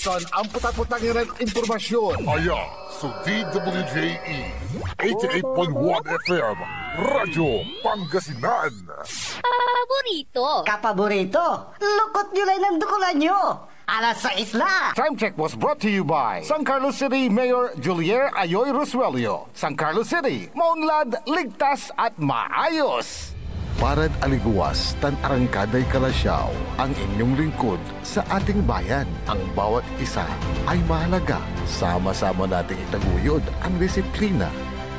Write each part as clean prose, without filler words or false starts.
Son ang putak-putak ng impormasyon. Aya sa DWJE 88.1 FM Radyo Pangasinan. Kapaborito, lukot nyo lang ng dukulan nyo. Alas 6 na. Time check was brought to you by San Carlos City Mayor Julier Ayoy Rosuelio. San Carlos City, maunlad, ligtas at maayos. Parad aliguas, tan arangkaday kalasyaw, ang inyong lingkod sa ating bayan. Ang bawat isa ay mahalaga. Sama-sama nating itaguyod ang disiplina,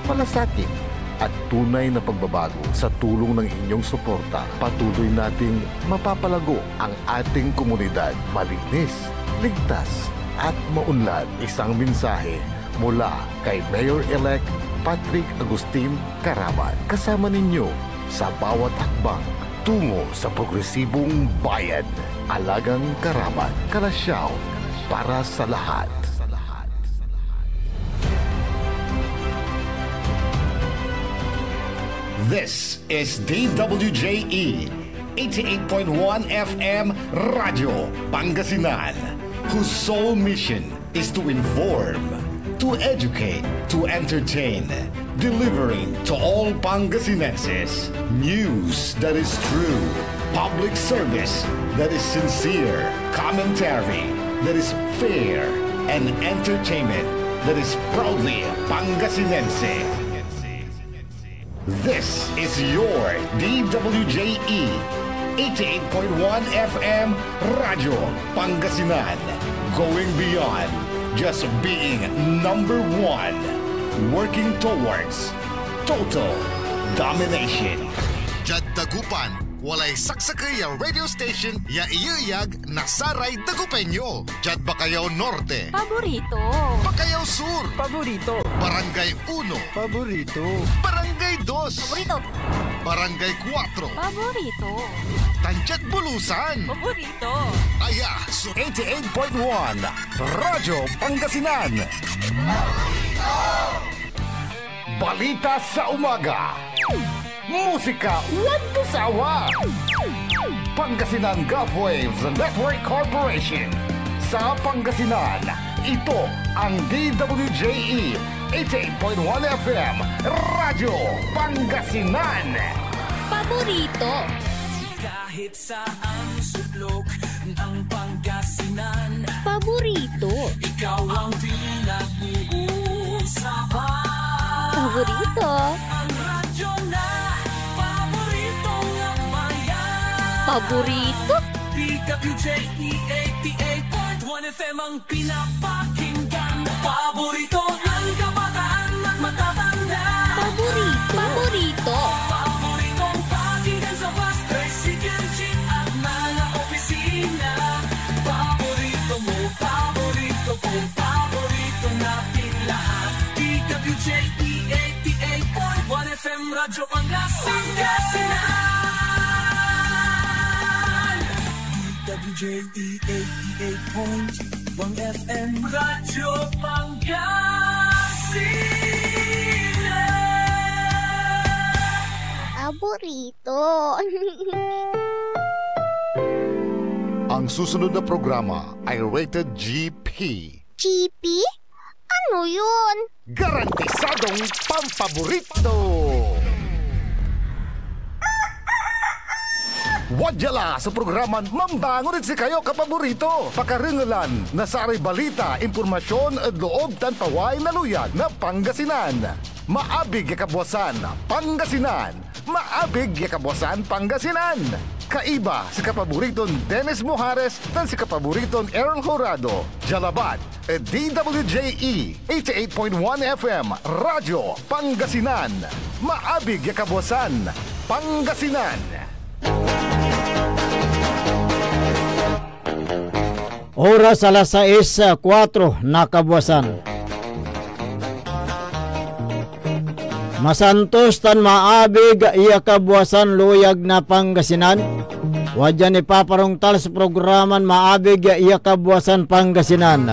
malasakit, at tunay na pagbabago. Sa tulong ng inyong suporta, patuloy nating mapapalago ang ating komunidad. Malinis, ligtas, at maunlad. Isang mensahe mula kay Mayor-elect Patrick Agustin Caraman. Kasama ninyo sa bawat hakbang tungo sa progresibong bayan. Alagang Caraman, Kalasyaw, para sa lahat. This is DWJE 88.1 FM Radio Pangasinan, whose sole mission is to inform, to educate, to entertain, delivering to all Pangasinenses news that is true, public service that is sincere, commentary that is fair, and entertainment that is proudly Pangasinense. This is your DWJE 88.1 FM Radio Pangasinan, going beyond just being number one, working towards total domination. Jad Dagupan, walay saksakay ang radio station ya iyayag nasaray Dagupenyo. Jad Bacayao Norte, Paborito. Bacayao Sur, Paborito. Barangay 1, Paborito. Barangay 2, Paborito. Barangay 4, Paborito. Tanchat Bulusan, Paborito. Aya so 88.1 Radyo Pangasinan. Balita sa umaga. Musika walang sawa. Pangasinan Gulf Waves Network Corporation. Sa Pangasinan, ito ang DWJE 88.1 FM Radyo Pangasinan. Paborito. Kahit saan sulok ng Pangasinan, Paborito. ikaw ang pinag-uusapan. Paborito. Ang radyo na paborito ng bayan. Paborito. DWJE 88.1 FM ang pinapakinggan. Paborito ng kabataan at matatanda. Paborito. Paborito. Paboritong pakinggan sa bus, tricycle, jeep at mga opisina. Paborito mo, paborito ko, paborito natin lahat. DWJE 88.1 FM Radyo Pangasinan. DWJE 88.1 FM Radyo Pangasinan. Paborito. Ang susunod na programa ay rated GP. GP? Ano yun? Garantisadong pampaborito. Wadyala sa programan Mambangon si kayo kapaborito. Pakaringalan na sa balita, impormasyon at loob tanpaway na luyag na Pangasinan. Maabig yakabwasan Pangasinan. Maabig yakabwasan Pangasinan. Kaiba si kapaboriton Dennis Mojares tan si kapaboriton Errol Horado. Jalabat at DWJE 88.1 FM Radyo Pangasinan. Maabig yakabwasan Pangasinan. Oras alas 6:04 na kabuwasan. Masantos tan maabig iya kabuwasan luyag na Pangasinan. Wadya ni paparungtal sa programan maabig iya kabuwasan Pangasinan.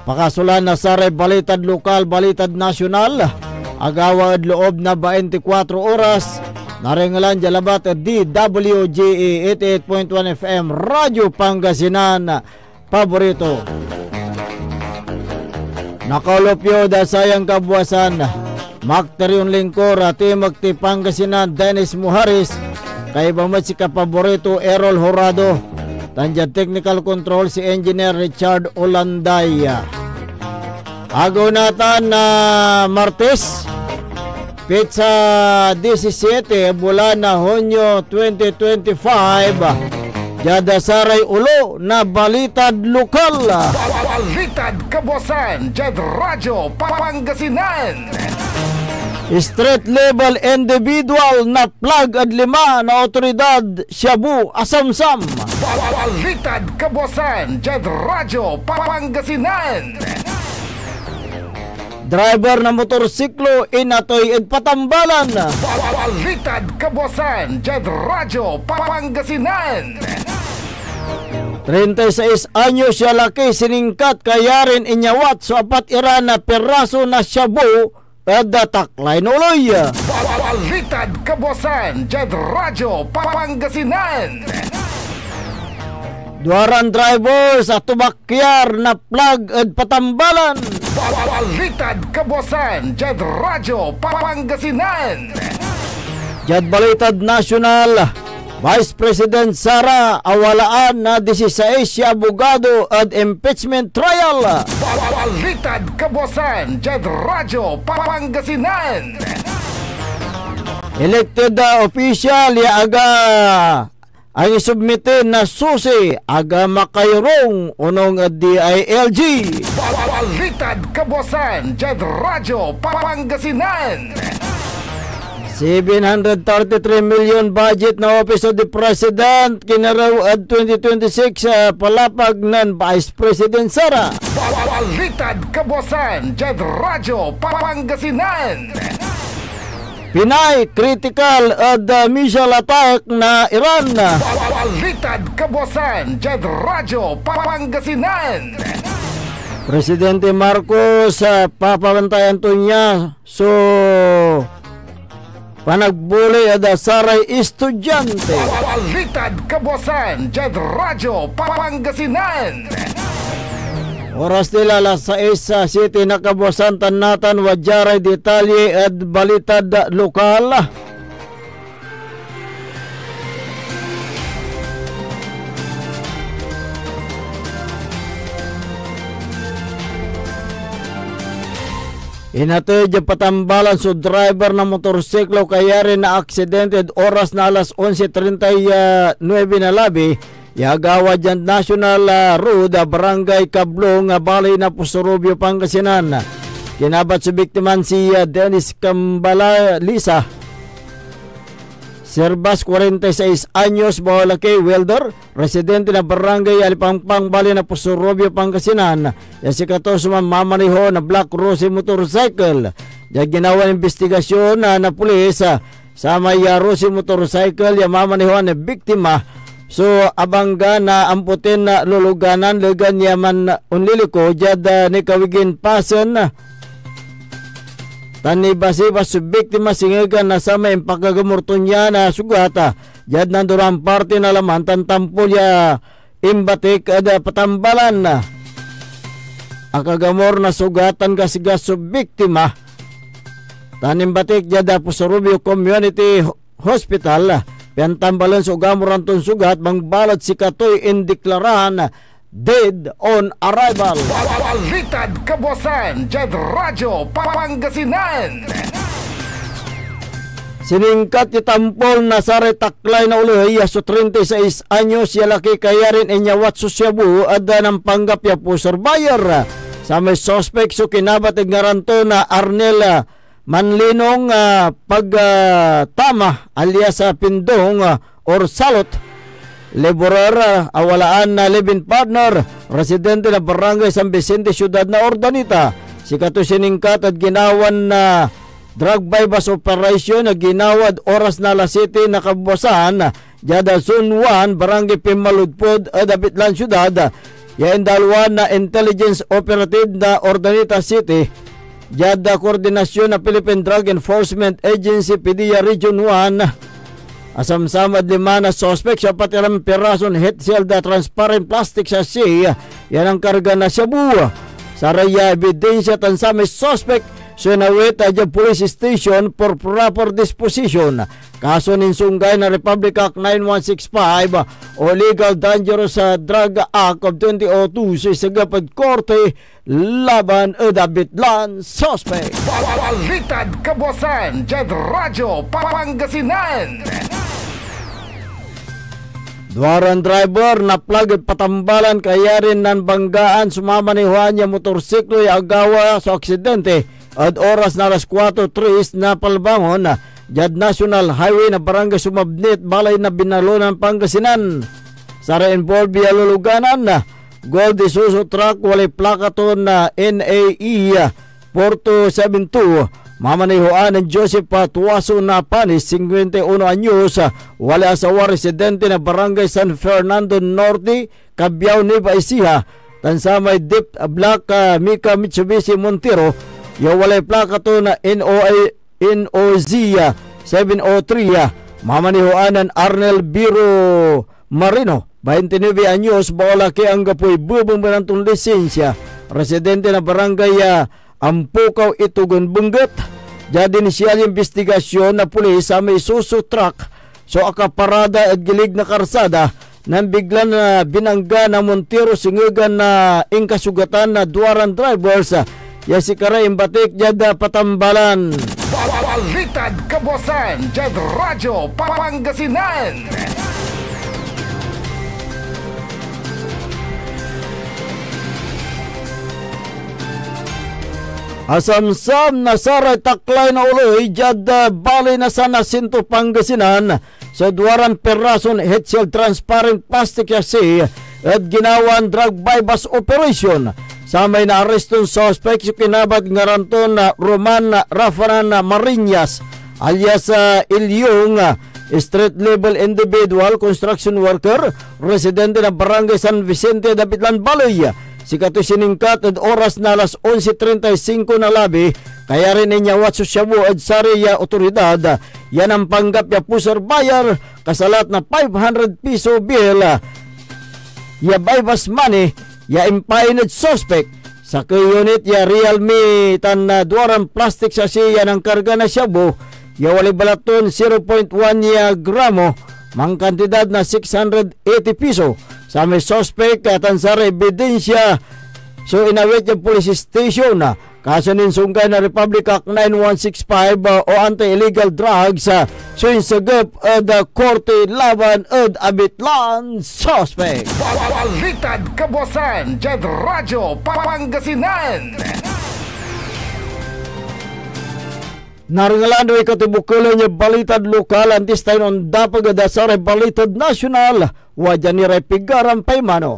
Pakasulan na sa balitad lokal, balitad nasyonal. Agawad loob na 24 oras. Naringalan jalabat DWJE 88.1 FM Radyo Pangasinan. Paborito. Nakalupyo da sayang kabuwasan. Makterion Lingkor at Timagti Pangasinan Dennis Muharis. Kay bamat si kapaborito Errol Horado. Tandyan technical control si Engineer Richard Olandaya. Agaw natan na Martes. Pizza 17 bulan na Hunyo 2025. Jada saray ulo na balitad lokal. Balitad kabuwasan, Jad Radyo Pangasinan. Street level individual na plug at 5 na otoridad Shabu Asamsam. Balitad kabuwasan, Jad Radyo Pangasinan. Driver na motorsiklo inatoy at patambalan. Balitad kabuwasan, Jad Radyo Pangasinan. 36 anyos siya laki siningkat kayarin inyawat so apat iran na peraso na shabu at taklay nuloy. Balitad kabuwasan, Jad Radyo Pangasinan. Duaran driver sa tubakyar na plug at patambalan. Balitad kabuwasan, Jad Radyo Pangasinan. Jad Balitad National, Vice President Sara awalaan na 16 siya abogado at impeachment trial. Balitad kabuwasan, Jad Radyo Pangasinan. Elected official ya aga ang isubmitin na susi aga makayrong unong DILG. Balitad kabuwasan, Jad Radyo Pangasinan. 733 million budget na Office of the President kinaraw at 2026 palapag ng Vice President Sara. Balitad kabuwasan, Jad Radyo Pangasinan. Pinay critical at missile attack na Iran. Balitad kabuwasan, Jad Radyo Pangasinan. Presidente Marcos papabantayan to niya so panagbuli at saray estudyante. Balitad kabuwasan, Jad Radyo Pangasinan. Oras nila alas 6 City na kabuwasan tanatan wajaray detalye at balitad lokal. Inatid yung patambalan so driver na motorsiklo kaya rin na aksidente oras na alas 11:39 na labi. Yagawa dyan National Road, Barangay Kablong, Balay na Pusurubio, Pangasinan. Kinabat sa biktiman si Dennis Kambala Lisa. Serbas, 46 anyos, Bahalaki, welder, residente na Barangay Alipangpang, Balay na Pusurubio, Pangasinan. Yan si Katosman mamaniho na Black Rose motorcycle. Yan ginawa ng investigasyon na pulis sa may Rose motorcycle, yan mamaniho na biktima. So abangga na amputin na luluganan legan yaman unliliko jad ni kawigin pasen tani basiba su biktima singegan na sa may pagkagamurton niya na sugata jad nanduran parte na laman tantampol ya imbatik ada patambalan na akagamor na sugatan kasiga su biktima tanimbatik jad Pusurubio Community Hospital. Yan tambalan sa ugamuran ton sugat mangbalad si Katoy indeklarahan dead on arrival. Balitad kabuwasan, Jad Radyo Pangasinan. Siningkat itampol na sare taklay na uloy so 36 anyos siya laki kaya rin inyawat susyabu at ng panggap ya po surveyor. Sa may suspect so kinabatid nga ranto na Arnel Manlinong pagtama alias Pindong or Salot laborer awalaan na living partner residente na Barangay San Vicente Ciudad na Ordanita si Kato siningkat at ginawan na drug bypass operation na ginawad oras na alas 7 na kabuwasan jada Zone 1 Barangay Pimaludpod at Abitlan Ciudad yan dalwan na intelligence operative na Ordanita City Jada koordinasyon na Philippine Drug Enforcement Agency PDEA Region 1 asamsamad 5 na suspect sa patiram perason hit seal da transparent plastic sa sea yan ang karga na shabu Saraya ebidensya tan sa may suspect so nawit at police station for proper disposition. Kaso ninsunggay na Republic Act 9165 o Legal Dangerous Drug Act of 2002 sa isagapad korte laban Dabitlan suspect. Balitad kabuasan, Jed Radyo Pangasinan. Duaran driver na plug patambalan kaya rin nan banggaan sumama ni Juan niya motorsiklo yung agawa sa aksidente at oras na alas 4:03 na palbangon Jad National Highway na barangay Sumabnit balay na Binalunan Pangasinan. Sara involved via luluganan Gold Isuzu truck walay plaka to na NAE 4272 mamanihuan ng Joseph Tuaso na Panis 51 anyos wala asawa residente na barangay San Fernando Norte Cabiao Nueva Ecija tansamay Deep Black Mika Mitsubishi Montero yung walay plaka to na NOZ 703 mamanihuan ng Arnel Biro Marino 29 anyos bawalaki ang gapoy bubong banantong lisensya residente na barangay Ampukaw Itugon Bunget. Jadi inisyal investigasyon na pulis sa may Isuzu truck so akaparada at gilig na karsada nang bigla na binangga na Montero singigan na ingkasugatan na duaran drivers yasikara imbatik jada patambalan. Balitad kabuasan, Jed Radyo Pangasinan. Asamsam na saray taklay na uloy jad bali na sa Nasinto Pangasinan sa duwaran perason headshell transparent plastic yasi at ginawan drug bypass operation. Sa may na-arreston suspect yung kinabat ngaranton na Roman Rafanan Marinas alias Ilyong street level individual construction worker residente ng barangay San Vicente Dabitlan Baloy. Sikato siningkat at oras na alas 11:35 na labi kaya rin niya watso siya mo at sariya otoridad yan ang panggap ya puser bayar kasalat na 500 piso bill ya bypass money ya impounded suspect sa unit ya Realme tan na duaran plastic sa siya ng karga na shabu ya wali balaton 0.1 ya gramo mang kantidad na 680 piso sa may suspect katan sa ebidensya so inawit yung police station kaso ninsungkay na Republic Act 9165 o anti-illegal drugs so insagap the korte laban at Abitlan suspect. Balitad kabuasan, Jed Radyo Pangasinan. Naringalando ikatibukulo niya balitad lokal antis tayo ng dapag adasare balitad nasyonal wajan ni Repigaran Paymano.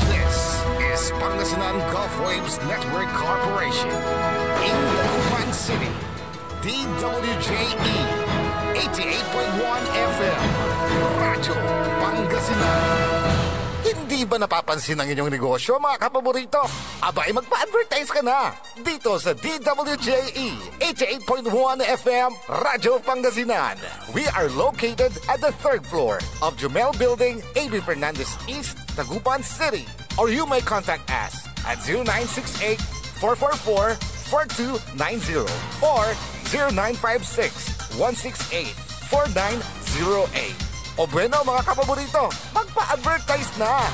This is Pangasinan Gulf Waves Network Corporation in Dagupan City. DWJE 88.1 FM Radyo Pangasinan. Hindi ba napapansin ang inyong negosyo, mga kapaborito? Abay, magpa-advertise ka na dito sa DWJE 88.1 FM Radyo Pangasinan. We are located at the 3rd floor of Jumel Building, A.B. Fernandez East, Dagupan City. Or you may contact us at 0968-444-4290 or 0956-168-4908. O bueno mga kapaborito, magpa-advertise na!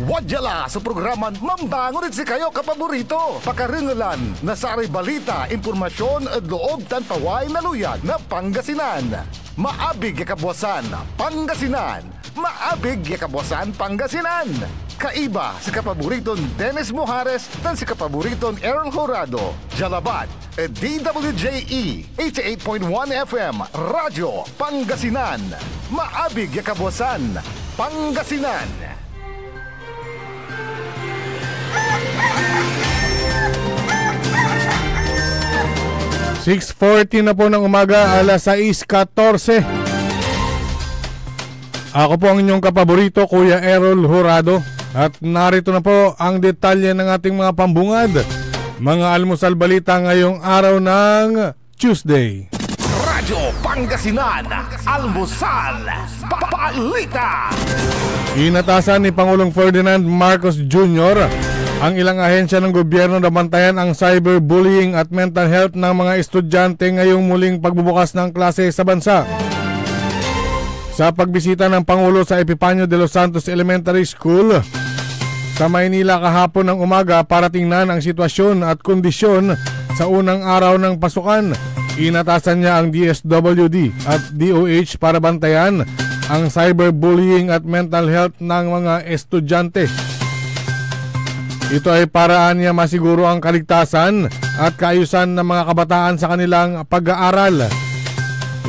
Wadyala sa programan Mambangon si kayo kapaborito. Pakaringalan na sa balita, impormasyon at loob tan paway na luyag na Pangasinan. Maabig ya kabuasan Pangasinan. Maabig ya kabuasan Pangasinan. Kaiba si kapaboriton Dennis Mojares tan si kapaboriton Errol Horado. Jalabat at DWJE 88.1 FM Radyo Pangasinan. Maabig ya kabuasan Pangasinan. (6:40) na po ng umaga, alas 6:14. Ako po ang inyong kapaborito, Kuya Errol Horado. At narito na po ang detalye ng ating mga pambungad. Mga almusal balita ngayong araw ng Tuesday. Radyo Pangasinan, Almusal, Balita. Inatasan ni Pangulong Ferdinand Marcos Jr. ang ilang ahensya ng gobyerno na bantayan ang cyberbullying at mental health ng mga estudyante ngayong muling pagbubukas ng klase sa bansa. Sa pagbisita ng Pangulo sa Epifanio de los Santos Elementary School sa Maynila kahapon ng umaga para tingnan ang sitwasyon at kondisyon sa unang araw ng pasukan, inatasan niya ang DSWD at DOH para bantayan ang cyberbullying at mental health ng mga estudyante. Ito ay paraan niya masiguro ang kaligtasan at kaayusan ng mga kabataan sa kanilang pag-aaral.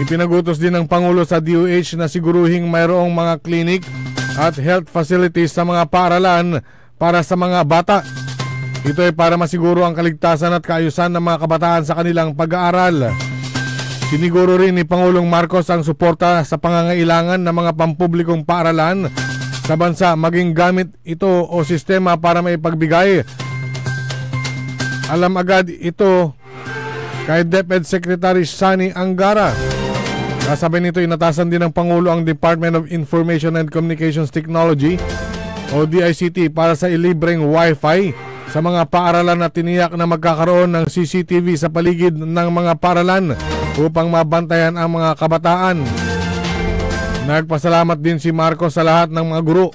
Ipinagutos din ng Pangulo sa DOH na siguruhing mayroong mga clinic at health facilities sa mga paaralan para sa mga bata. Ito ay para masiguro ang kaligtasan at kaayusan ng mga kabataan sa kanilang pag-aaral. Siniguro rin ni Pangulong Marcos ang suporta sa pangangailangan ng mga pampublikong paaralan sa bansa, maging gamit ito o sistema para maipagbigay. Alam agad ito kay DepEd Secretary Sani Angara. Kasabay nito, inatasan din ng Pangulo ang Department of Information and Communications Technology o DICT para sa ilibreng Wi-Fi sa mga paaralan na tiniyak na magkakaroon ng CCTV sa paligid ng mga paaralan upang mabantayan ang mga kabataan. Nagpasalamat din si Marcos sa lahat ng mga guro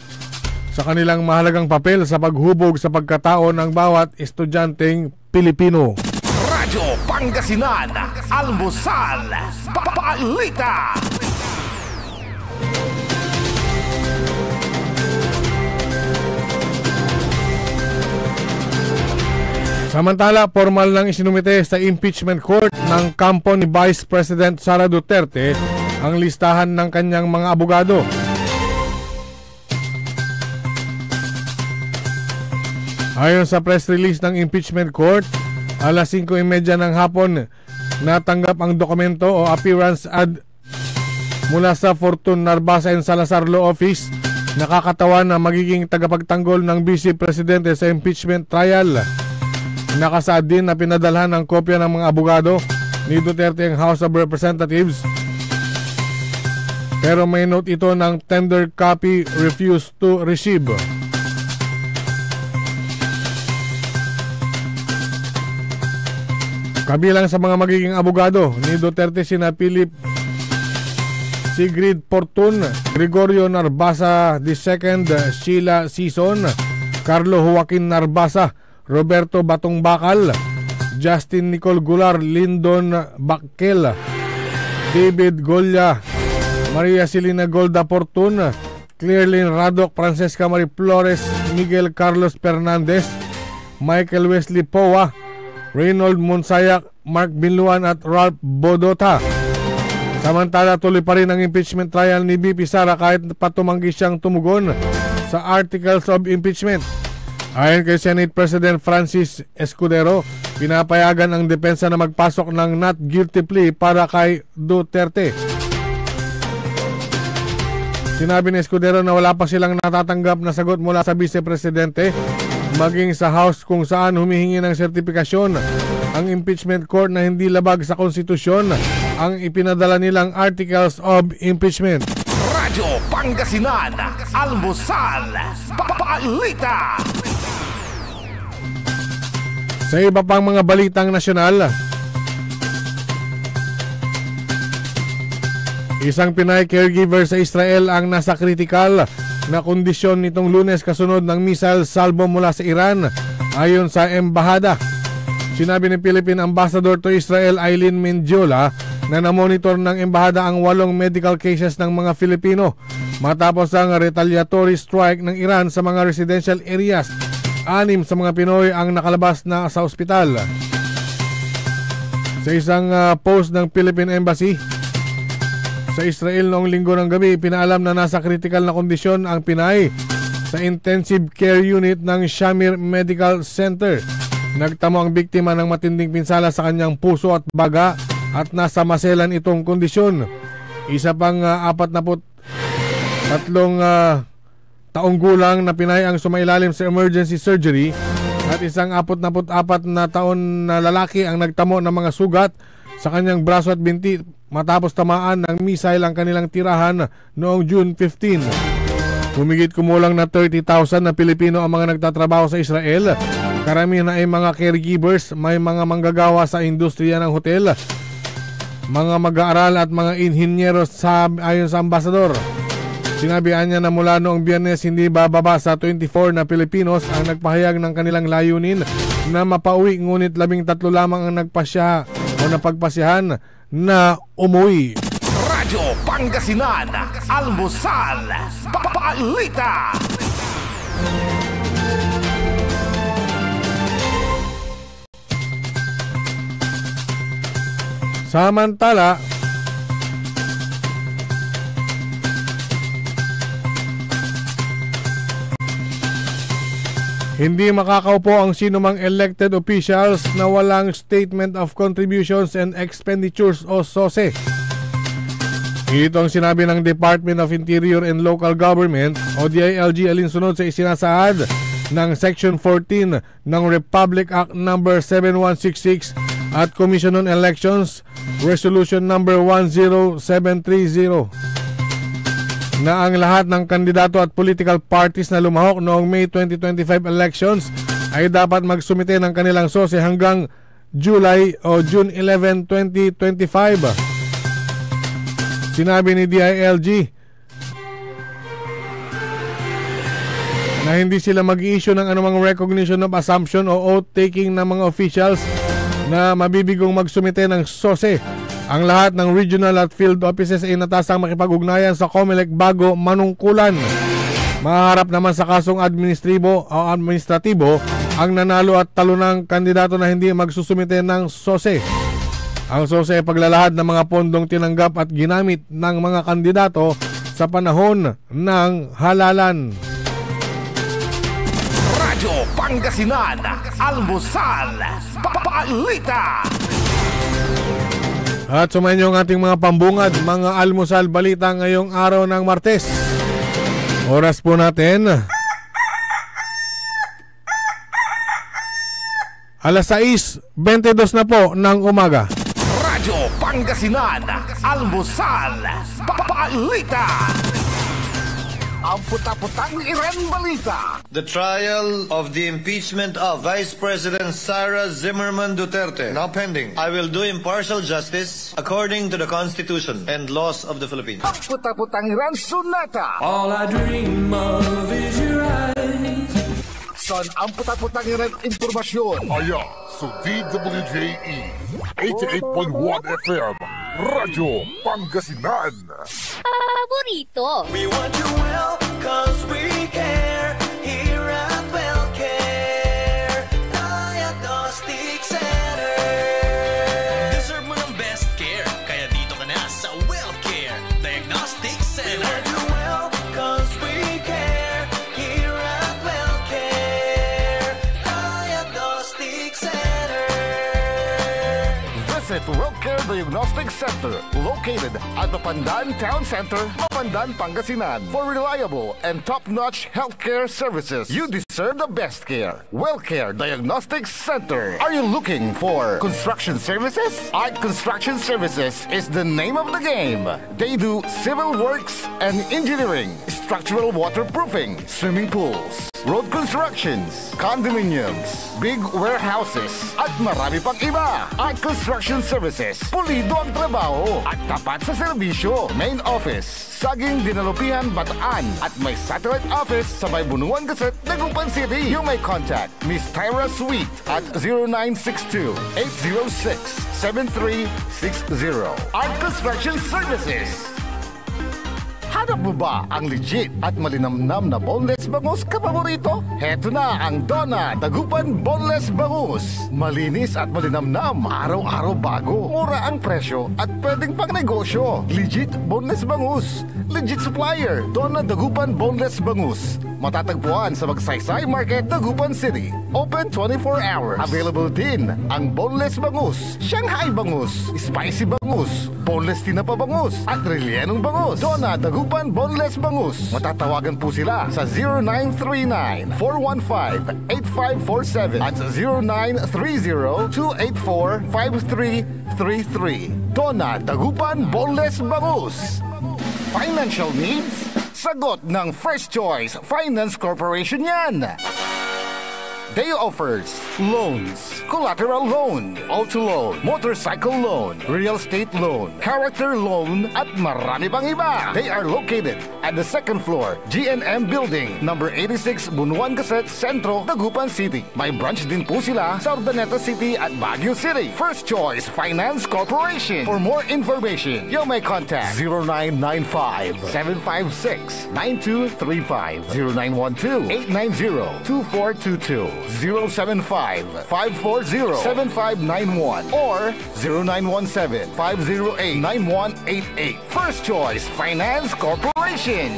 sa kanilang mahalagang papel sa paghubog sa pagkatao ng bawat estudyanteng Pilipino. Radyo Pangasinan, Almusal, Balita. Samantala, formal nang isinumite sa impeachment court ng kampo ni Vice President Sara Duterte ang listahan ng kanyang mga abogado. Ayon sa press release ng impeachment court, alas 5:30 ng hapon natanggap ang dokumento o appearance ad mula sa Fortune Narbasa and Salazar Law Office. Nakakatawan na magiging tagapagtanggol ng Vice Presidente sa impeachment trial. Nakasaad din na pinadalhan ng kopya ng mga abogado ni Duterte ang House of Representatives. Pero may note ito ng tender copy refused to receive. Kabilang sa mga magiging abogado ni Duterte sina Philip Sigrid Fortun, Gregorio Narbasa II, Sheila Sison, Carlo Joaquin Narbasa, Roberto Batong Bakal, Justin Nicole Gular, Lyndon Bakkel, David Golia, Maria Celina Golda Fortun, Clairlyn Radok, Francesca Marie Flores, Miguel Carlos Fernandez, Michael Wesley Powa, Reynold Monsayak, Mark Binluan at Ralph Bodota. Samantala, tuloy pa rin ang impeachment trial ni BP Sara kahit patumanggi siyang tumugon sa Articles of Impeachment. Ayon kay Senate President Francis Escudero, pinapayagan ang depensa na magpasok ng not guilty plea para kay Duterte. Sinabi ni Escudero na wala pa silang natatanggap na sagot mula sa Vice Presidente, maging sa House kung saan humihingi ng sertifikasyon ang impeachment court na hindi labag sa konstitusyon ang ipinadala nilang Articles of Impeachment. Radyo Pangasinan, Almusal, Balita. Sa iba pang mga balitang nasyonal, isang Pinay caregiver sa Israel ang nasa kritikal na kondisyon nitong Lunes kasunod ng missile salvo mula sa Iran, ayon sa embahada. Sinabi ni Philippine Ambassador to Israel Eileen Mendiola na namonitor ng embahada ang 8 medical cases ng mga Filipino matapos ang retaliatory strike ng Iran sa mga residential areas. 6 sa mga Pinoy ang nakalabas na sa ospital. Sa isang post ng Philippine Embassy sa Israel noong linggo ng gabi, pinaalam na nasa critical na kondisyon ang Pinay sa intensive care unit ng Shamir Medical Center. Nagtamo ang biktima ng matinding pinsala sa kanyang puso at baga at nasa maselan itong kondisyon. Isa pang 43 taong gulang na Pinay ang sumailalim sa emergency surgery at isang 44 na taon na lalaki ang nagtamo ng mga sugat sa kanyang braso at binti matapos tamaan ng missile ang kanilang tirahan noong June 15. Humigit kumulang na 30,000 na Pilipino ang mga nagtatrabaho sa Israel. Karamihan ay mga caregivers, may mga manggagawa sa industriya ng hotel, mga mag-aaral at mga inhinyero ayon sa ambasador. Sinabihan niya na mula noong Biyernes hindi bababa sa 24 na Pilipinos ang nagpahayag ng kanilang layunin na mapauwi, ngunit 13 lamang ang nagpasya o napagpasyahan na umuwi. Radyo Pangasinan, Almusal, Balita. Samantala, hindi makakaupo ang sinumang elected officials na walang Statement of Contributions and Expenditures o SOSE. Ito ang sinabi ng Department of Interior and Local Government o DILG alinsunod sa isinasaad ng Section 14 ng Republic Act No. 7166 at Commission on Elections Resolution No. 10730 na ang lahat ng kandidato at political parties na lumahok noong May 2025 elections ay dapat magsumite ng kanilang SOSE hanggang July o June 11, 2025. Sinabi ni DILG na hindi sila mag-i-issue ng anumang recognition of assumption o oath-taking ng mga officials na mabibigong magsumite ng SOSE. Ang lahat ng regional at field offices ay natasang makipag-ugnayan sa COMELEC bago manungkulan. Maharap naman sa kasong administratibo ang nanalo at talunang kandidato na hindi magsusumite ng SOSE. Ang SOSE ay paglalahad ng mga pondong tinanggap at ginamit ng mga kandidato sa panahon ng halalan. Radyo Pangasinan, Almusal, Balita. At sumayin ang ating mga pambungad, mga almusal balita ngayong araw ng Martes. Oras po natin 6:22 na po ng umaga. Radyo Pangasinan, Almusal, Balita. Ang puta-putang Iren Balita. The trial of the impeachment of Vice President Sara Zimmerman Duterte now pending. I will do impartial justice according to the Constitution and laws of the Philippines. Ang puta-putang Iren Sunata. All I dream of is your eyes. Son, ang puta-putang Iren Impormasyon. Aya sa DWJE 88.1 FM Radyo Pangasinan. Paborito. We want you well, cause we care. Here at WellCare Diagnostic Center. Deserve mo ng best care, kaya dito ka na sa WellCare Diagnostic Center. We want you well, cause we care. Here at WellCare Diagnostic Center. Visit WellCare Diagnostic Center, located at Mapandan Town Center, Mapandan, Pangasinan. For reliable and top-notch healthcare services, you deserve the best care. WellCare Diagnostic Center. Are you looking for construction services? Art Construction Services is the name of the game. They do civil works and engineering, structural waterproofing, swimming pools, road constructions, condominiums, big warehouses, at marami pang iba. Art Construction Services, pulido ang trabaho at tapat sa serbisyo. Main office, Saging Dinalupihan, Bataan, at may satellite office sa May Bunuan Gazette, Dagupan City. You may contact Miss Tyra Sweet at 0962-806-7360. Art Construction Services. Hanap mo ba ang legit at malinamnam na boneless bangus kapaborito? Heto na ang Donna Dagupan Boneless Bangus. Malinis at malinamnam, araw-araw bago. Mura ang presyo at pwedeng pang negosyo. Legit boneless bangus. Legit supplier, Donna Dagupan Boneless Bangus. matatagpuan sa Magsaysay Market, Dagupan City. Open 24 hours. Available din ang boneless bangus, Shanghai bangus, spicy bangus, boneless tinapa bangus, at rellenong bangus. Donna Dagupan Boneless Bangus. Matatawagan po sila sa 0939-415-8547 at sa 0930-284-5333. Donna Dagupan Boneless Bangus. Financial needs? Sagot ng First Choice Finance Corporation yan. They offers loans, collateral loan, auto loan, motorcycle loan, real estate loan, character loan, at marami pang iba. They are located at the second floor, GNM Building, number 86, Bunuan Gazette, Centro, Dagupan City. May branch din po sila sa Urdaneta City at Baguio City. First Choice Finance Corporation. For more information, you may contact 0995-756-9235, 0912-890-2422. 075-540-7591 or 0917-508-9188. First Choice Finance Corporation.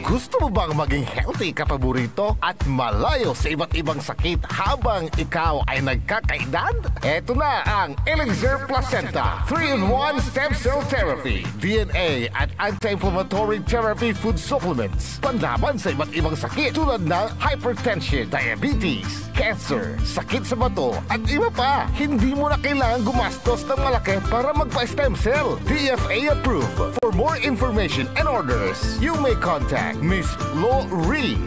Gusto mo bang maging healthy ka paborito at malayo sa iba't ibang sakit habang ikaw ay nagkakaedad? Ito na ang Elixir Placenta 3-in-1 Stem Cell Therapy, DNA at Anti-Inflammatory Therapy Food Supplements. Panlaban sa iba't ibang sakit tulad ng hypertension, diabetes, cancer, sakit sa bato at iba pa. Hindi mo na kailangan gumastos ng malaki para magpa-stem cell. DFA approved. For more information and orders, you may contact Miss Lo Ree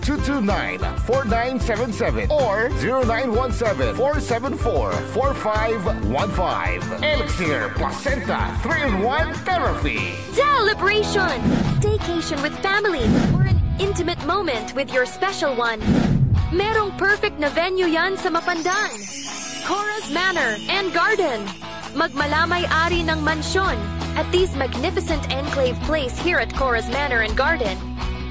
0916-229-4977 or 0917-474-4515. Elixir Placenta 3-in-1 Therapy. Celebration! Staycation with family or an intimate moment with your special one. Merong perfect na venue yan sa Mapandan. Cora's Manor and Garden. Magmalamay-ari ng mansyon at these magnificent enclave place here at Cora's Manor and Garden.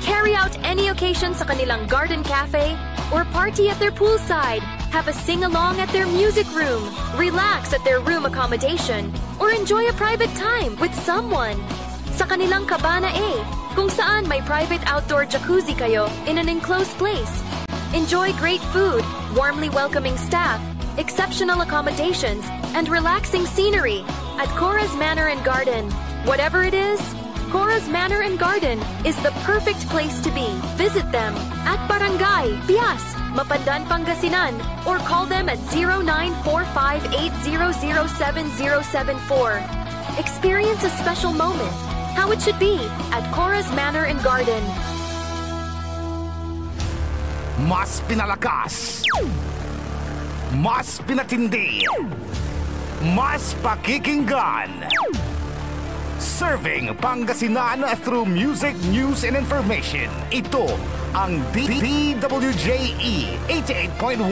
Carry out any occasion sa kanilang garden cafe or party at their poolside. Have a sing-along at their music room. Relax at their room accommodation or enjoy a private time with someone. Sa kanilang Cabana A, kung saan may private outdoor jacuzzi kayo in an enclosed place. Enjoy great food, warmly welcoming staff, exceptional accommodations, and relaxing scenery at Cora's Manor and Garden. Whatever it is, Cora's Manor and Garden is the perfect place to be. Visit them at Barangay Pias, Mapandan, Pangasinan, or call them at 0945-800-7074. Experience a special moment, how it should be at Cora's Manor and Garden. Mas pinalakas, mas pinatindi, mas pakikinggan. Serving Pangasinan through music, news, and information. Ito ang DWJE 88.1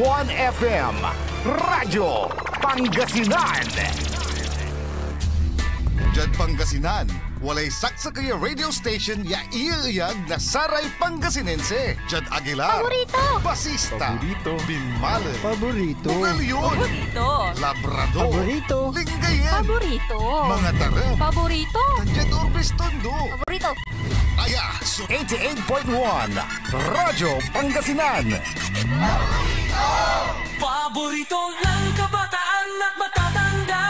FM, Radyo Pangasinan. Diyan Pangasinan, walay saksa kaya radio station ya iiyag na Saray Pangasinense. Jad Aguilar, Paborito. Basista, Paborito. Binmalen, Paborito. Bugalyon, Paborito. Labrador, Paborito. Lingayen, Paborito. mga tarem, Paborito. Tandyan Orbis Tondo. Paborito. Kaya, so 88.1, Radyo Pangasinan. Paborito ng kabataan at matatanda.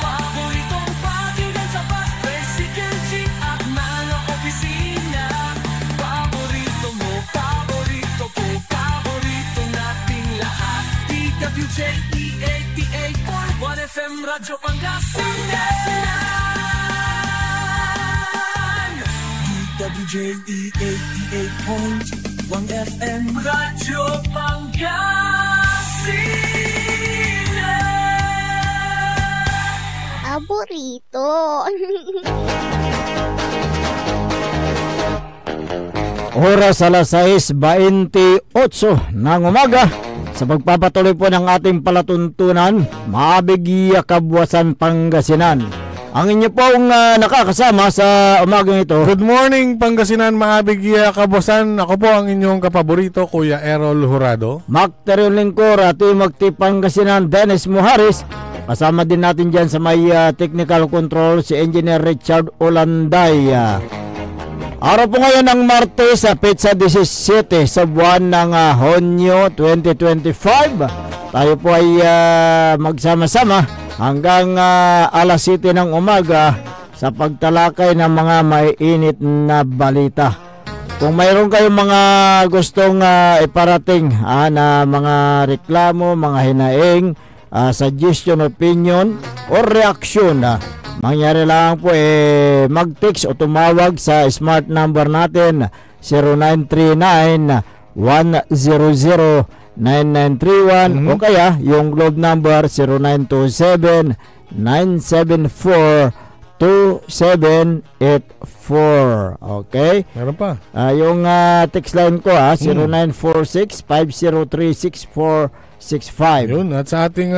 Paboritong pakinggan sa bus, tricycle, jeep at mga opisina. Paborito mo, paborito ko, paborito nating lahat. DWJE 88.1 FM, Radyo Pangasinan. DWJE 88.1 FM, Radyo Pangasinan. Paborito. Oras alas 6:28 ng umaga. Sa pagpapatuloy po ng ating palatuntunan, Maabig Kabuwasan, Pangasinan. Ang inyo pong nakakasama sa umagang ito. Good morning, Pangasinan, Maabig Kabuwasan. Ako po ang inyong kapaborito, Kuya Errol Jurado. Macterio Lingkor at Magti Pangasinan, Dennis Muharis. Kasama din natin dyan sa may technical control si Engineer Richard Olanday. Araw po ngayon ng Martes sa Petsa 17 sa buwan ng Hunyo 2025. Tayo po ay magsama-sama hanggang alas 7 ng umaga sa pagtalakay ng mga maiinit na balita. Kung mayroon kayong mga gustong iparating na mga reklamo, mga hinaing, suggestion, opinion o reaksyon, mangyari lang po mag-text o tumawag sa smart number natin 0939-100-9931 o kaya yung globe number 0927-974-2784. Okay? Meron pa. Yung text line ko 0946-503-6465. Yun, at sa ating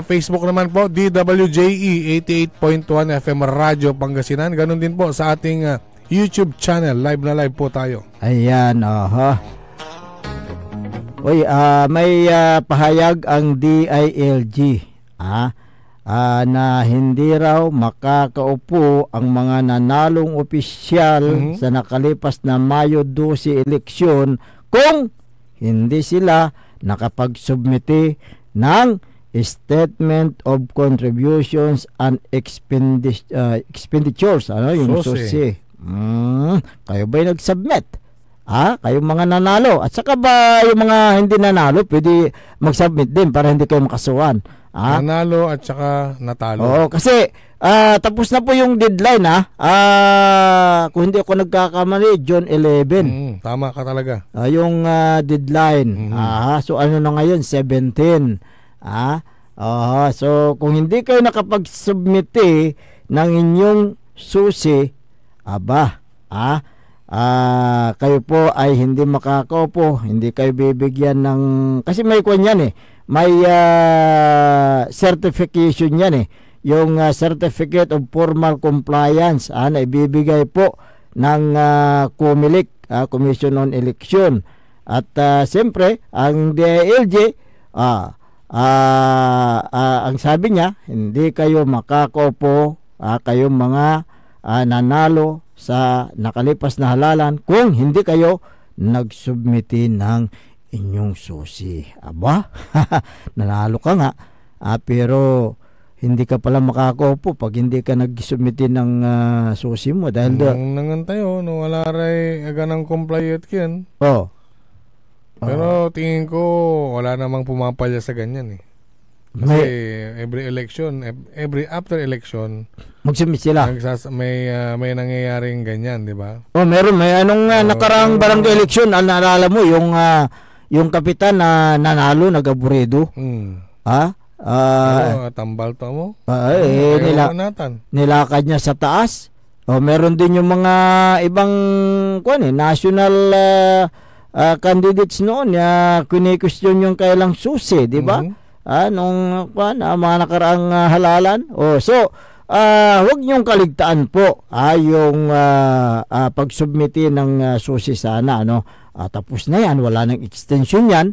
Facebook naman po, DWJE 88.1 FM Radyo Pangasinan. Ganon din po sa ating YouTube channel. Live na live po tayo. Ayan, Uy, may pahayag ang DILG na hindi raw makakaupo ang mga nanalong opisyal sa nakalipas na Mayo 12 eleksyon kung hindi sila nakapagsubmiti ng Statement of Contributions and Expenditures. Yung SOSI. Kayo ba'y nag-submit? Kayong mga nanalo. At saka ba yung mga hindi nanalo, pwede mag-submit din para hindi kayo makasuhan. Nanalo at saka natalo. Oo, kasi tapos na po yung deadline kung hindi ako nagkakamali, June 11. Tama ka talaga. Yung deadline. So ano na ngayon? 17. So kung hindi kayo nakapag-submit ng inyong susi, kayo po ay hindi makakaupo, hindi kayo bibigyan ng, kasi may kwan yan may certification yan yung Certificate of Formal Compliance na ibibigay po ng COMELEC, Commission on Election. At siyempre ang DILG ang sabi niya, hindi kayo makakaupo, kayong mga nanalo sa nakalipas na halalan kung hindi kayo nagsubmiti ng inyong susi. Nanalo ka nga, pero hindi ka pala makakaupo pag hindi ka nagsubmiti ng susi mo dahil nangan tayo no wala ray aganang compliant yan. Pero tingin ko wala namang pumapalya sa ganyan Kasi every after election magsubmit sila. May nangyayaring ganyan, di ba? Meron. May nakaraang barangay election, naalala mo yung kapitan na nanalo, nag-aburedo. Tambal to mo? Nilakad niya sa taas. Meron din yung mga ibang national candidates noon na kini-question yung kailang susi, di ba? Nung mga nakaraang halalan. Huwag niyong kaligtaan po yung pagsubmiti ng susi sana. Tapos na yan, wala nang extension yan.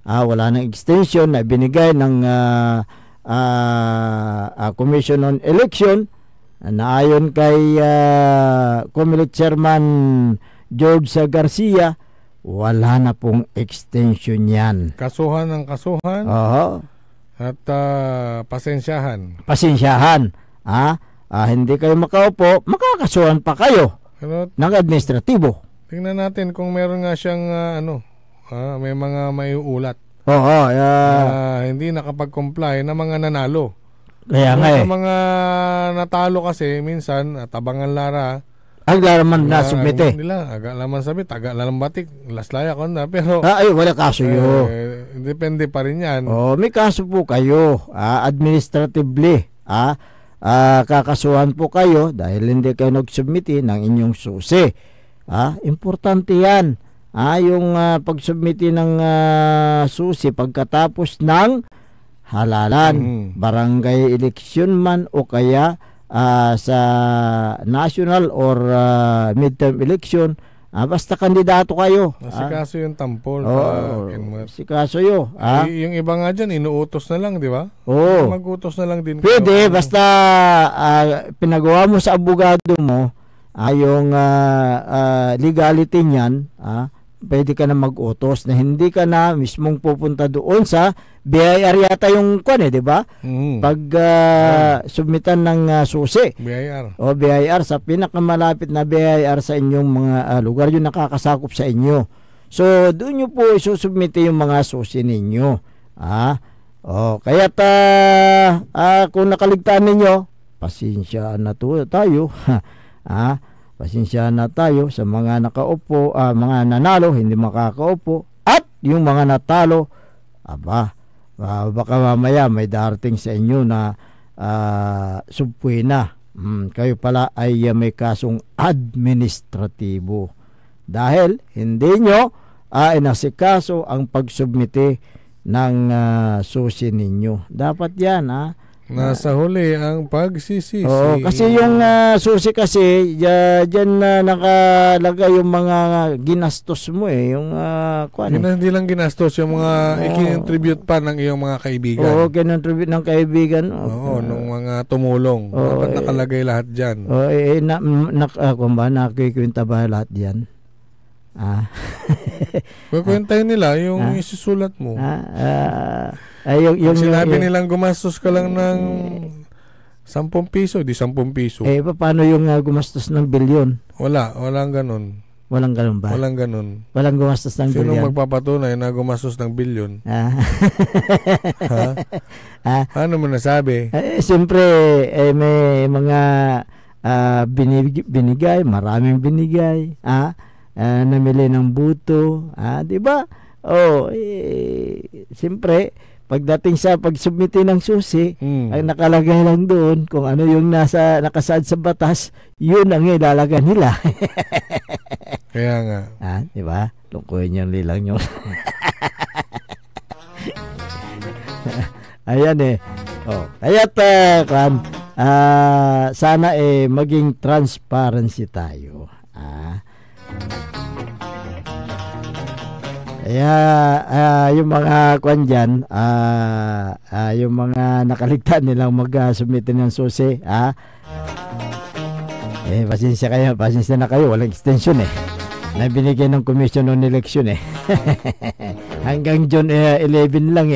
Wala nang extension na binigay ng Commission on Election na ayon kay COMELEC Chairman George Garcia, wala na pong extension yan. Kasuhan ng kasuhan. At pasensyahan. Hindi kayo makaupo, makakasuhan pa kayo ng administratibo. Tingnan natin kung meron nga siyang may mga maiulat. Hindi nakapag-comply na mga nanalo. Kaya sa mga natalo kasi minsan tabangan lara. Aglaman na submite. Aglaman sabit, aglaman batik, laslaya ko na. Pero wala kaso yun. Depende pa rin yan. May kaso po kayo. Administratively. Kakasuhan po kayo dahil hindi kayo nagsubmiti ng inyong susi. Importante yan. Yung pagsubmiti ng susi pagkatapos ng halalan. Barangay election man o kaya sa national or midterm election, basta kandidato kayo. Sikaso yung tampol. Sikaso yun. Yung iba nga dyan, inuutos na lang, di ba? Mag-utos na lang din. Pwede, basta pinagawa mo sa abogado mo, yung legality niyan, pwede ka na mag-utos na hindi ka na mismong pupunta doon sa BIR yata yung di ba? Pag submitan ng susi. BIR. O BIR, sa pinakamalapit na BIR sa inyong mga lugar yung nakakasakop sa inyo. So, doon nyo po isusubmite yung mga susi ninyo. Kaya kung nakaligtaan ninyo, pasensya na tayo. Pasensya na tayo sa mga nakaupo, mga nanalo, hindi makakaupo. At yung mga natalo, baka mamaya may darating sa inyo na subpuena. Kayo pala ay may kasong administratibo. Dahil hindi nyo inasikaso ang pagsubmite ng susi ninyo. Dapat yan, nasa huli ang pagsisisi. Oo, kasi yung susi kasi, dyan nakalagay yung mga ginastos mo yung hindi lang ginastos, yung mga ikinontribute pa ng iyong mga kaibigan. Oo, kinontribute ng kaibigan. Oo, nung mga tumulong. Dapat nakalagay lahat dyan. Oo, nakikwenta ba lahat dyan? Kukwentahin nila yung isusulat mo. Yung sinabi nilang gumastos ka lang ng 10 piso, di 10 piso. Paano yung gumastos ng bilyon? Walang ganun. Walang ganun ba? Walang ganun. Walang gumastos ng bilyon? Sino magpapatunay na gumastos ng bilyon? Ano mo nasabi? Siyempre, may mga binigay, maraming binigay. Namili ng buto, di ba? Siyempre, pagdating sa pagsubmiti ng susi, ang nakalagay lang doon kung ano yung nakasaad sa batas, yun ang ilalagay nila. Kaya nga. Di ba? Lungkuhin yung lilang nyo. Ayan Kaya't, sana maging transparency tayo. Yung mga kwan dyan, yung mga nakaligtaan nilang mag-submit ng susi, pasensya na kayo, walang extension na binigyan ng commission on election hanggang June 11 lang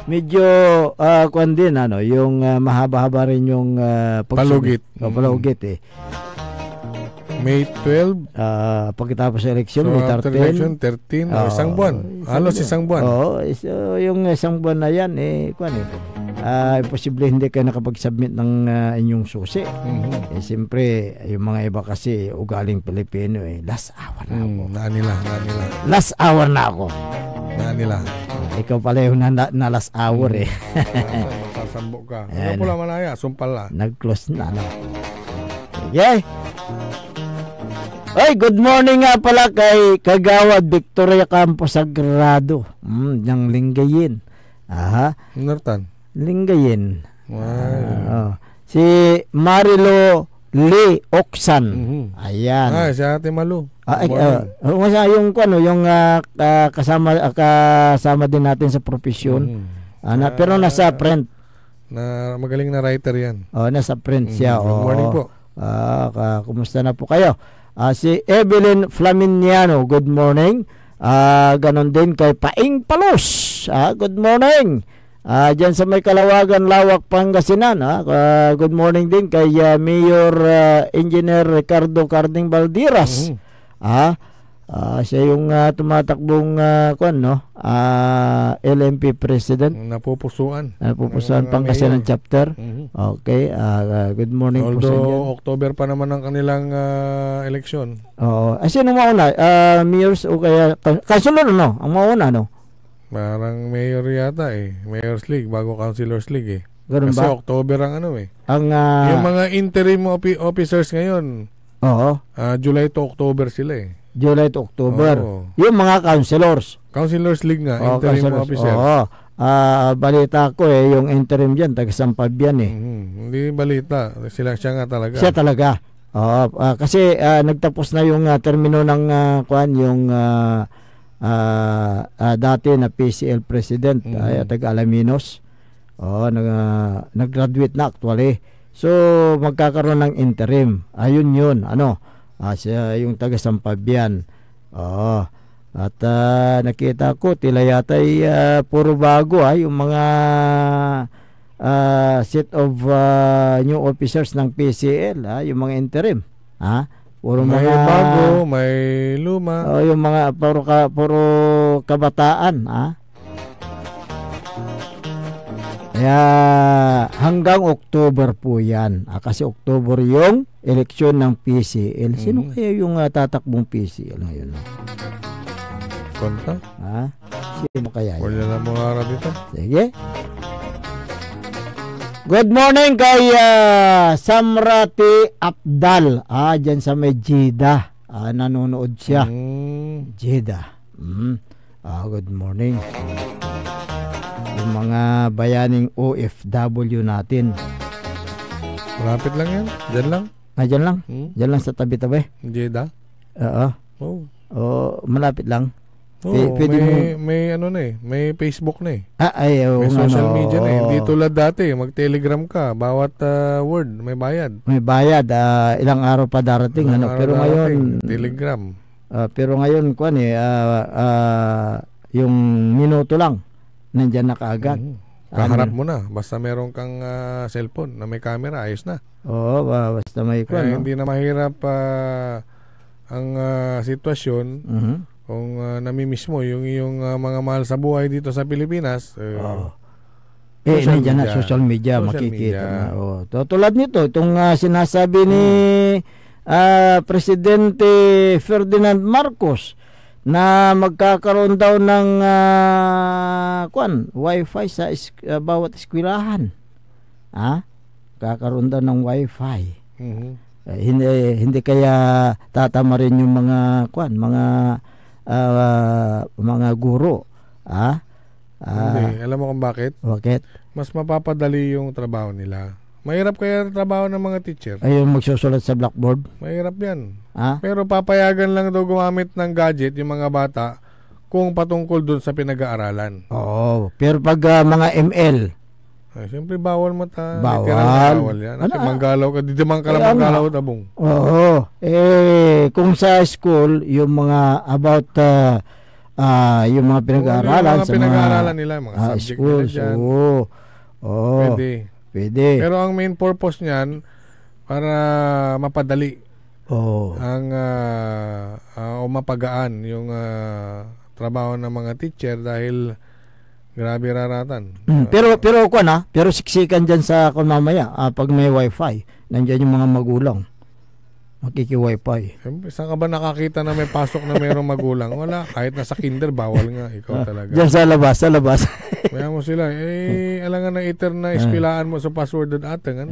medyo kwan din yung mahaba-haba rin yung palugit. Palugit May 12 pagkatapos sa election, so May 13. After election, 13 isang buwan. Halos isang buwan. So yung isang buwan na yan imposible hindi kayo nakapag-submit ng inyong susi. Siyempre, yung mga iba kasi ugaling Pilipino last hour na ako. Nila. Last hour na ako. Nila. Ikaw pala yung na last hour Masasambo ka. Ano pula malaya? Sumpal na. Nag-close na. Okay. Ay, good morning nga pala kay Kagawad Victoria Campos Sagrado. Ng Lingayen. Nartan? Lingayen. Si Marilo Lee Oksan. Ayan. Si Ate Malu. Yung kasama din natin sa profesyon. Pero nasa print. Magaling na writer yan. Nasa print siya. Good morning po. Kumusta na po kayo? Si Evelyn Flaminiano, good morning. Ganon din kay Paing Palos. Good morning. Diyan sa may Kalawagan, Lawak, Pangasinan. Good morning din kay Mayor Engineer Ricardo Carding Baldiras. Siya yung tumatakbong LMP President. Napupusuan Pangasinan chapter. Okay, good morning po sa inyo. Although October pa naman ang kanilang eleksyon. Sino mauna? Mayors o kaya Councilor ang mauna Parang mayor yata Mayor's League bago Councilor's League Ganun kasi ba? October ang yung mga interim officers ngayon. July to October sila July to October. Yung mga Councilors League nga, interim officers. Balita ko yung interim dyan, taga-Sampab yan Hindi balita, siya nga talaga. Siya talaga. Kasi nagtapos na yung termino ng yung dati na PCL President, taga Alaminos. Nag-graduate na actually. So, magkakaroon ng interim. Ayun yun. Siya yung taga Sampabian. At nakita ko, tila yata puro bago yung mga set of new officers ng PCL, yung mga interim. Puro may mga bago, may luma. Yung mga puro kabataan. Kaya hanggang October po yan. Kasi October yung eleksyon ng PCL. Sino kaya yung tatakbong PCL ngayon? Konta? Sino kaya yan? Wala na mga araw dito. Sige. Good morning kay Samrati Abdal. Dyan sa may Jeddah. Nanonood siya. Jeddah. Good morning. Yung mga bayaning OFW natin. Malapit lang yan? Diyan lang? Diyan lang? Diyan lang sa tabi-tabi? Jeddah? Oo. Malapit lang. May may Facebook na may social media na Hindi tulad dati, mag-telegram ka, bawat word may bayad. May bayad, ilang araw pa darating. Pero ngayon, telegram. Pero ngayon, yung minuto lang, nandyan na kaagad. Kaharap mo na, basta meron kang cellphone na may camera, ayos na. Oo, basta may hindi na mahirap ang sitwasyon. Kung namimiss mo yung mga mahal sa buhay dito sa Pilipinas, nandiyan na social media, makikita na. Tulad nito, itong sinasabi ni Presidente Ferdinand Marcos na magkakaroon daw ng wifi sa bawat eskwelahan. Kakaroon daw ng wifi. Hindi kaya tatama rin yung mga guro. Hindi. Alam mo kung bakit? Bakit? Mas mapapadali yung trabaho nila. Mahirap kaya trabaho ng mga teacher. Ayun, magsusulat sa blackboard. Mahirap yan. Pero papayagan lang daw gumamit ng gadget yung mga bata kung patungkol dun sa pinag-aaralan. Oo. Pero pag mga ML, siyempre bawal mo bawal yan. Manggalaw ka, di man ka lang manggalaw tabong. Oo. Kung sa school, yung mga about yung mga pinag-aaralan sa pinag-aaralan nila, mga subject schools, nila dyan. Pwede. Pero ang main purpose niyan, para mapadali ang o mapagaan yung trabaho ng mga teacher dahil grabe raratan. Pero siksikan dyan sa mamaya pag may wifi, nandiyan yung mga magulang makiki-wifi. Saan ka ba nakakita na may pasok na mayroong magulang? Wala, kahit nasa kinder bawal nga, ikaw talaga. Diyan sa labas. Kaya mo sila, alangan na iter na ispilaan mo sa password at atang.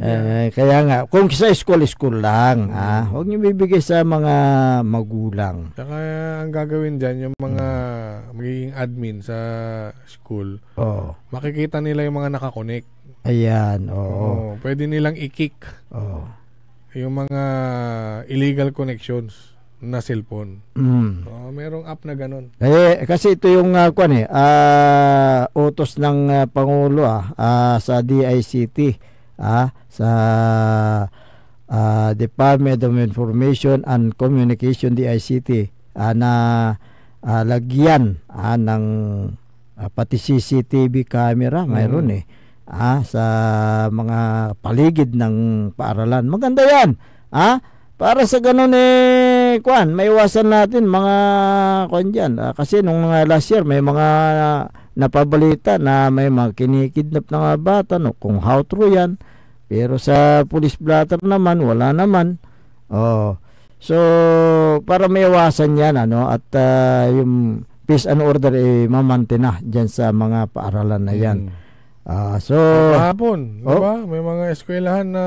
Kaya nga, kung sa school lang, huwag niyo bibigay sa mga magulang. Kaya ang gagawin dyan, yung mga magiging admin sa school, makikita nila yung mga nakakonek. Ayan, pwede nilang i-kick yung mga illegal connections na cellphone. Merong app na ganun. Kasi ito yung utos ng Pangulo sa DICT, sa Department of Information and Communication, DICT, na lagyan ng pati CCTV camera, mayroon sa mga paligid ng paaralan. Maganda yan. Para sa ganun may iwasan natin mga dyan. Kasi nung last year may mga napabalita na may mga kinikidnap na mga bata, kung how true yan. Pero sa police blotter naman, wala naman. So para may iwasan yan, at yung peace and order mamantin na dyan sa mga paaralan na yan. So kahapon, diba? May mga eskwelahan na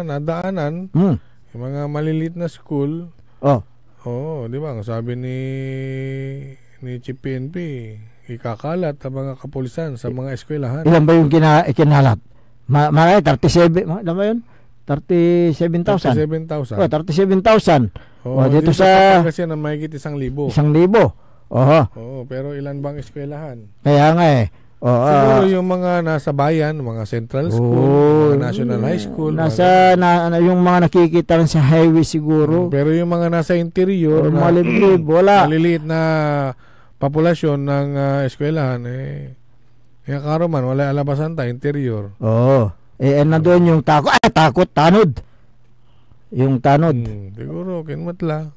nadaanan, yung mga malilit na school. Di ba? Sabi ni Chief PNP, ikakalat ang mga kapulisan sa mga eskwelahan. Ilan ba yung kinalat? Marami, 37, ilan ba yun? 37,000. 37,000. 37,000. Dito sa Pangasinan na mahigit 1,000. 1,000. Pero ilan bang eskwelahan? Kaya nga Siguro yung mga nasa bayan, mga central school, mga national high school. Yung mga nakikita lang sa highway siguro. Pero yung mga nasa interior, wala. Maliliit na populasyon ng eskwelahan, kaya karoman, wala alabasan interior. Nandoon yung takot, tanod. Yung tanod. Siguro, kinmatla.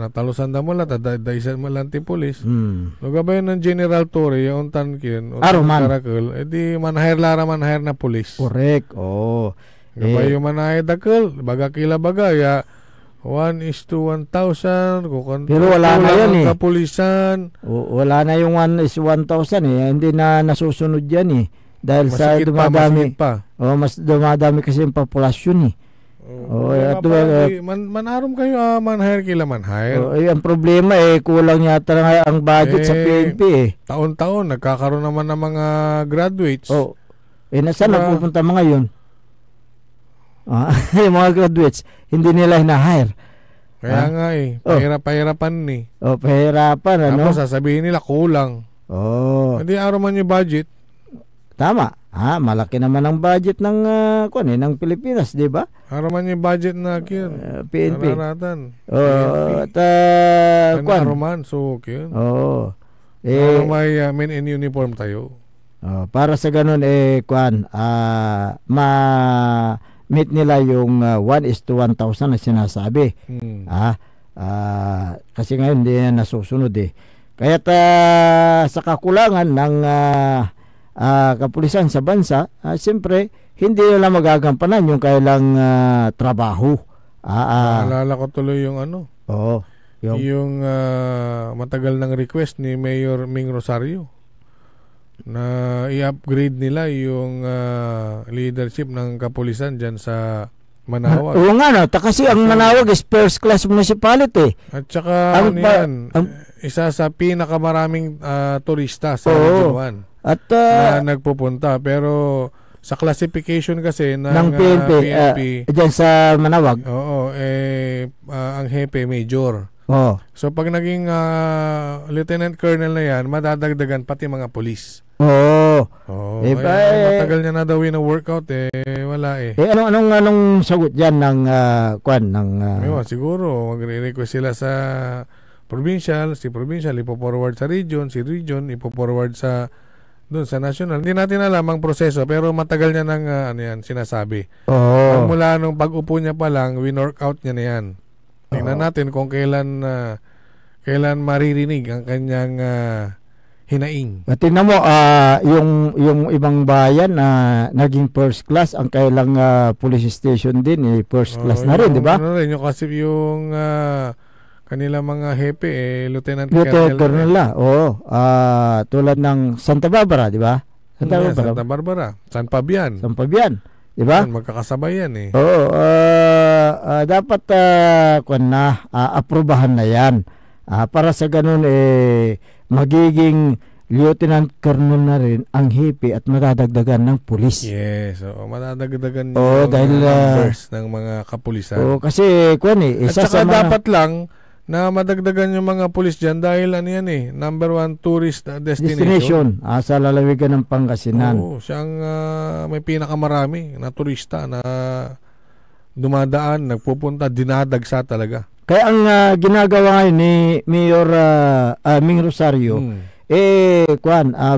Natalusan da mo lang, daisan mo lang ti polis. Nagabayan ng General Torre, yung tankin, karakal, edi manahir na polis. Correct, Gabay yung manahir dakal, baga kila baga, 1:1,000, pero wala na yan kapulisan. Wala na yung 1:1,000 Hindi na nasusunod yan Dahil masikit sa dumadami. Mas dumadami kasi yung populasyon manarom kayo manhire kila manhire. Ang problema kulang yata na ang budget sa PNP Taon-taon nagkakaroon naman ng mga graduates. Nasaan napupunta mga yun? Yung mga graduates hindi nila hina-hire. Kaya nga pahirapan ni. Pahirapan Tapos sasabihin nila kulang. Hindi araw man yung budget. Tama. Malaki naman ang budget ng ng Pilipinas, 'di ba? Araman yung budget na PNP. Nararatan. Araman so may men in uniform tayo. Para sa ganun ma-meet nila yung 1:1,000 na sinasabi. Kasi ngayon hindi nasusunod Kaya sa kakulangan ng kapulisan sa bansa, siyempre hindi nila magagampanan yung kailang trabaho. Naalala ko tuloy yung yung matagal ng request ni Mayor Ming Rosario na i-upgrade nila yung leadership ng kapulisan dyan sa Manawag. Oo nga kasi ang Manawag is first class municipality. At saka isa sa pinakamaraming turista sa Region 1 na nagpupunta, pero sa classification kasi ng PNP dyan sa Manawag, ang hepe major. So pag naging lieutenant colonel na yan, madadagdagan pati mga pulis. Matagal niya na daw yung workout wala anong sagot dyan ng siguro magre-request sila sa provincial, si provincial ipo-forward sa region, si region ipo-forward sa doon sa national. Hindi natin alam ang proseso, pero matagal niya ng sinasabi. Mula nung pag-upo niya pa lang, win-work out niya na yan. Tingnan natin kung kailan maririnig ang kanyang hinaing. Tingnan mo, yung ibang bayan na naging first class, ang kailang police station din, first class na rin, di ba? Yung kasi yung kanila mga hepe Lieutenant Colonel na. Tulad ng Santa Barbara, di ba? Santa Barbara. San Fabian, di ba? Magkakasabay yan dapat aprubahan na yan. Para sa ganun magiging Lieutenant Colonel na rin ang hepe at madadagdagan ng pulis. Yes, madadagdagan yung dahil numbers ng mga kapulisan. Kasi at saka dapat lang na madagdagan yung mga pulis dyan dahil number 1 tourist destination. Sa lalawigan ng Pangasinan. Siyang may pinakamarami na turista na dumadaan, nagpupunta, dinadagsa talaga. Kaya ang ginagawa ngayon ni Mayor Ming Rosario,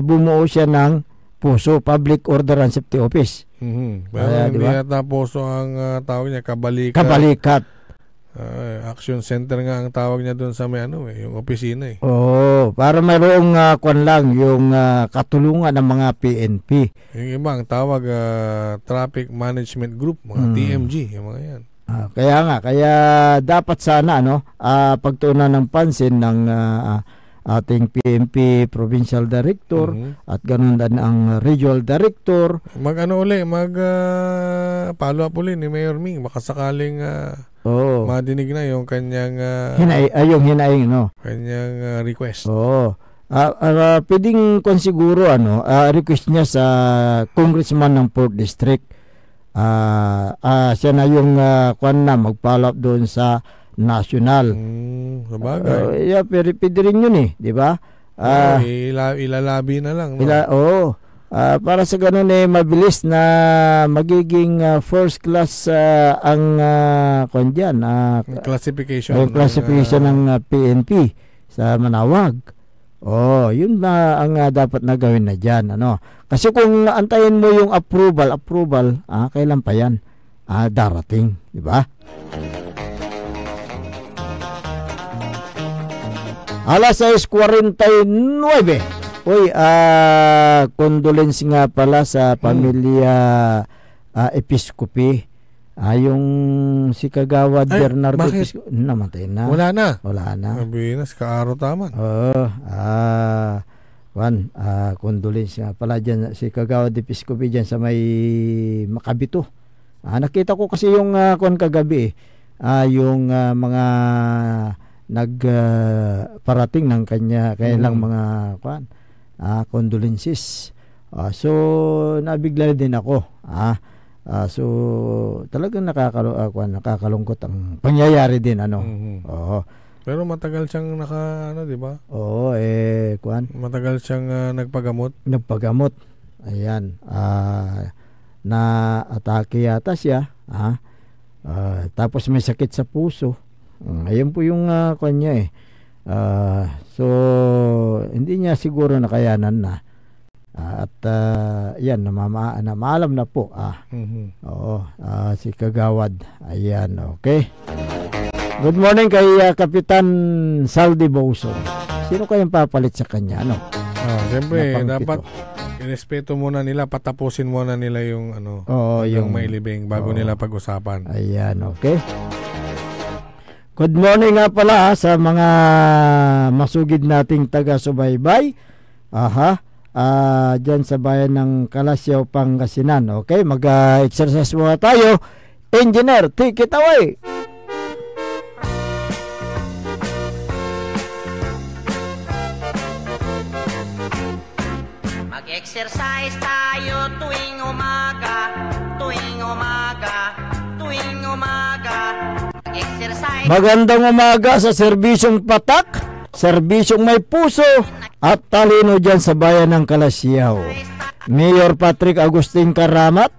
bumuo siya ng POSO, Public Order and Safety Office. Pero hindi yata POSO ang tawag niya, Kabalikat. Action Center nga ang tawag niya doon sa may yung opisina para mayroong yung katulungan ng mga PNP. Yung iba ang tawag Traffic Management Group, mga TMG, yung mga yan. Kaya dapat sana pagtuunan ng pansin ng ating PNP Provincial Director at ganun din ang Regional Director. Follow up uli ni Mayor Ming, baka sakaling madinig na yung kanyang hinaing kanyang request. Pwedeng siguro request niya sa congressman ng 4th District. Siya na yung mag-follow up doon sa national. Sabagay. Pwede rin yun di ba? Ilalabi na lang. No? Para sa ganun mabilis na magiging first class ang classification ng PNP sa Manawag. Yun na ang dapat na gawin na dyan. Kasi kung antayin mo yung approval, kailan pa yan? Darating, di ba? Alas 6:49. Condolence nga pala sa pamilya Episcopi. Yung si Kagawad Bernardo Episcopi namatay na. Wala na. Sabi na, si Kaaro taman. Condolence nga pala dyan si Kagawad Episcopi dyan sa may Makabito. Nakita ko kasi yung kagabi yung mga nagparating ng kailang mga condolences. So nabigla din ako. So talagang nakakalungkot ang pangyayari din Pero matagal siyang di ba? Matagal siyang nagpagamot. Ayan. Na atake yata siya. Tapos may sakit sa puso. Ayun po yung kanya so hindi niya siguro nakayanan na yan maalam na po si Kagawad. Ayan, okay. Good morning kay Kapitan Saldi Bauson. Sino kayang papalit sa kanya? Siyempre dapat irespeto muna nila, patapusin muna nila yung yung mailibing bago nila pag-usapan. Ayan, okay. Good morning nga pala sa mga masugid nating taga-subaybay. Dyan sa bayan ng Kalasyaw, Pangasinan. Okay, mag-exercise muna tayo. Engineer, take it away. Mag-exercise tayo tuwing umaga. Magandang umaga sa serbisyong patak, serbisyong may puso at talino dyan sa bayan ng Kalasyaw. Mayor Patrick Agustin Karamat.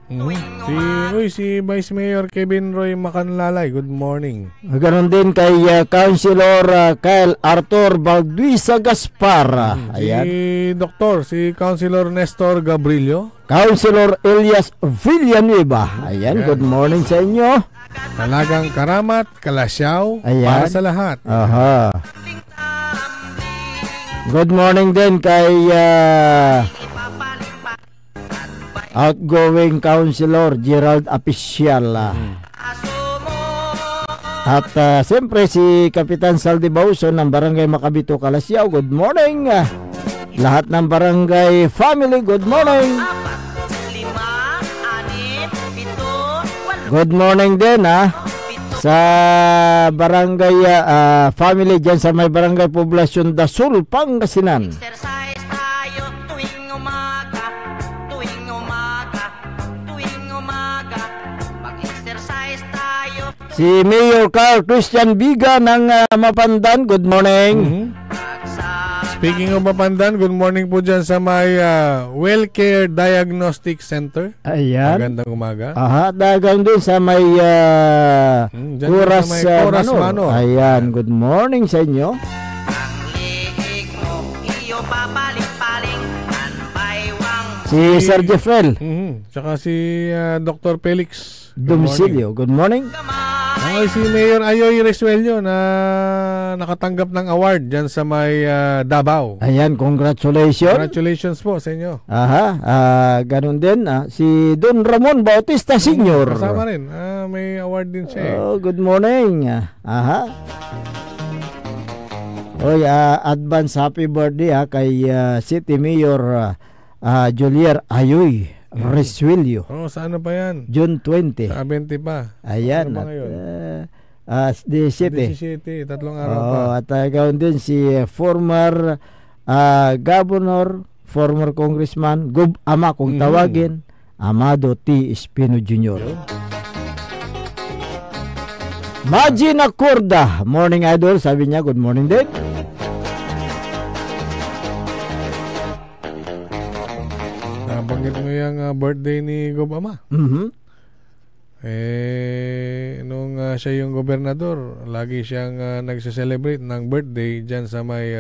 Si Vice Mayor Kevin Roy Macanlalay. Good morning. Ganon din kay Councilor Kyle Arthur Balduisa Gaspar. Ayan. Si Councilor Nestor Gabrilio. Councilor Elias Villanueva. Ayan, good morning sa inyo. Talagang Karamat, Kalasyaw, para sa lahat. Good morning din kay outgoing Councilor Gerald Apicial. At siyempre si Kapitan Saldi Bauson ng Barangay Makabito, Kalasyaw. Good morning. Lahat ng barangay family, good morning. Good morning din sa barangay family dyan sa may barangay Poblasyon Dasul, Pangasinan. Si Mayor Carl Christian Biga ng Mapandan, good morning. Speaking of Mapandan, good morning po dyan sa may Wellcare Diagnostic Center. Ayan. Magandang umaga. Dagang din sa may Kuras Mano. Ayan, good morning sa inyo. Si Sir Jeffrel. Tsaka si Dr. Felix Domicilio, good morning. Si Mayor Ayoy Resuelio na nakatanggap ng award dyan sa may Davao. Ayan, congratulations. Congratulations po sa inyo. Ganun din si Don Ramon Bautista Sr. Kasama rin. May award din siya. Good morning. Advance happy birthday kay City Mayor Julier Ayoy Resuelio. Sa ano pa yan? June 20. Sa 20 pa. Ayan. Ano ba ngayon? 17. 3 araw pa. At gawin din si former governor, former congressman, Ama kung tawagin, Amado T. Espino Jr. Magina Corda, morning idol, sabi niya, good morning din. yung birthday ni Gobama. Nung siya yung gobernador, lagi siyang nagse-celebrate ng birthday dyan sa may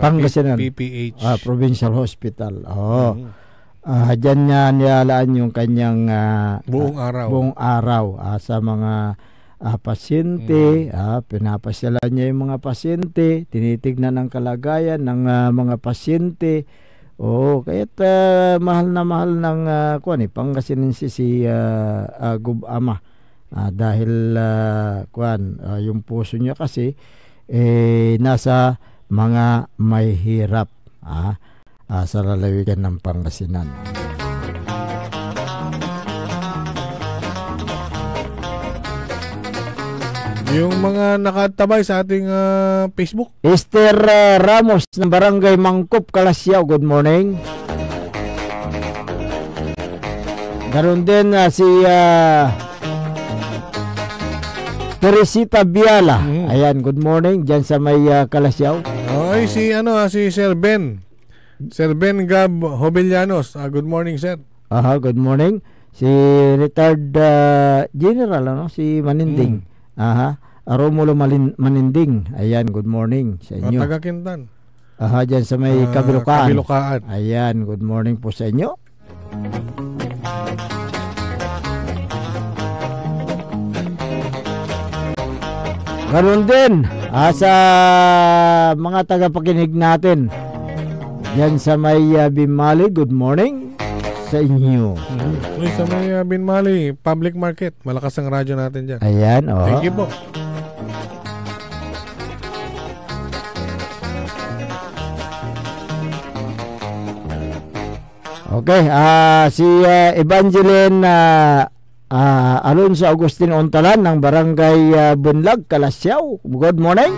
Pangasinan. PPH. Provincial Hospital. Dyan niya nilalaan yung kanyang buong araw sa mga pasyente. Pinapasyalan niya yung mga pasyente, tinitignan ang kalagayan ng mga pasyente. Kaya't mahal ng Pangasinense si Gobama. Dahil yung puso niya kasi nasa mga may hirap sa lalawigan ng Pangasinan. Yung mga nakatabay sa ating Facebook. Esther Ramos ng Barangay Mangkop, Kalasyaw, good morning. Garon din si Teresita Biala. Ayan, good morning dyan sa may Kalasyaw. Ay, si Sir Ben. Sir Ben Gab Hobellanos. Good morning, sir. Good morning. Si retired general, si Maninding. Romulo Maninding. Ayan, good morning sa inyo. Taga Quintan. Dyan sa may Kabilukaan. Kabilukaan. Ayan, good morning po sa inyo. Ganon din sa mga tagapakinig natin yan sa may Binmali, good morning sa inyo. Sa may Binmali Public Market, malakas ang radyo natin dyan. Ayan, Thank you po. Okay, si Evangeline Alonso Agustin Ontalan ng Barangay Bunlag, Kalasyaw. Good morning.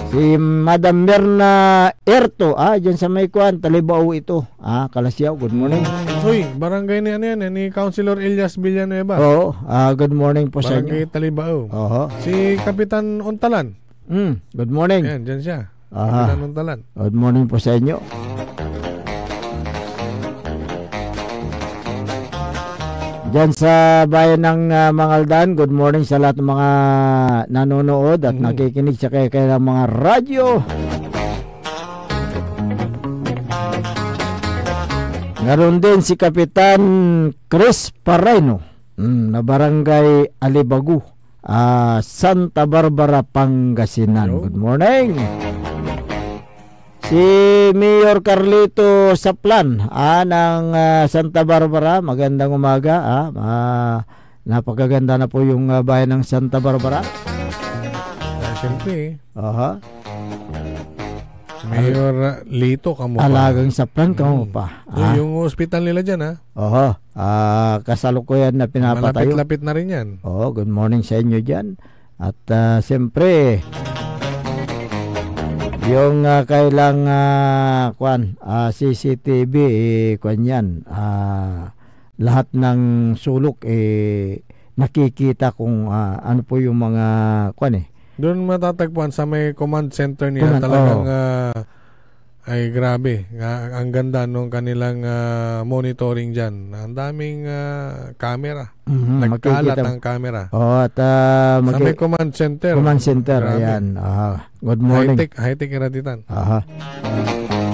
Si Madam Mirna Erto, dyan sa may Talibao ito. Kalasyaw, good morning. Uy, barangay ni ni Councilor Elias Villanueva. Good morning po sa inyo. Barangay Talibao. Si Kapitan Ontalan. Good morning. Ayan, dyan siya. Kapitan Ontalan. Good morning po sa inyo. Diyan sa bayan ng Mangaldan, good morning sa lahat ng mga nanonood at nakikinig sa kaya mga radyo. Ngayon din si Kapitan Chris Pareno na Barangay Alibagu, Santa Barbara, Pangasinan. Good morning. Si Mayor Carlito Saplan ng Santa Barbara, magandang umaga. Napakaganda na po yung bayan ng Santa Barbara. Siyempre. Mayor Lito, kamo pa. Alagang Saplan, kamo pa. Yung hospital nila dyan, kasalukuyan na pinapatayo. Malapit-lapit na rin yan. Good morning sa inyo dyan. At siyempre, yung kailang CCTV yan, lahat ng sulok nakikita kung ano po yung mga doon matatagpuan sa may command center nila. Talagang ay grabe, ang ganda nung kanilang monitoring dyan. Ang daming camera. Nagkalat ang camera. At sa may command center. Command center, ayan. Good morning. High-tech iraditan.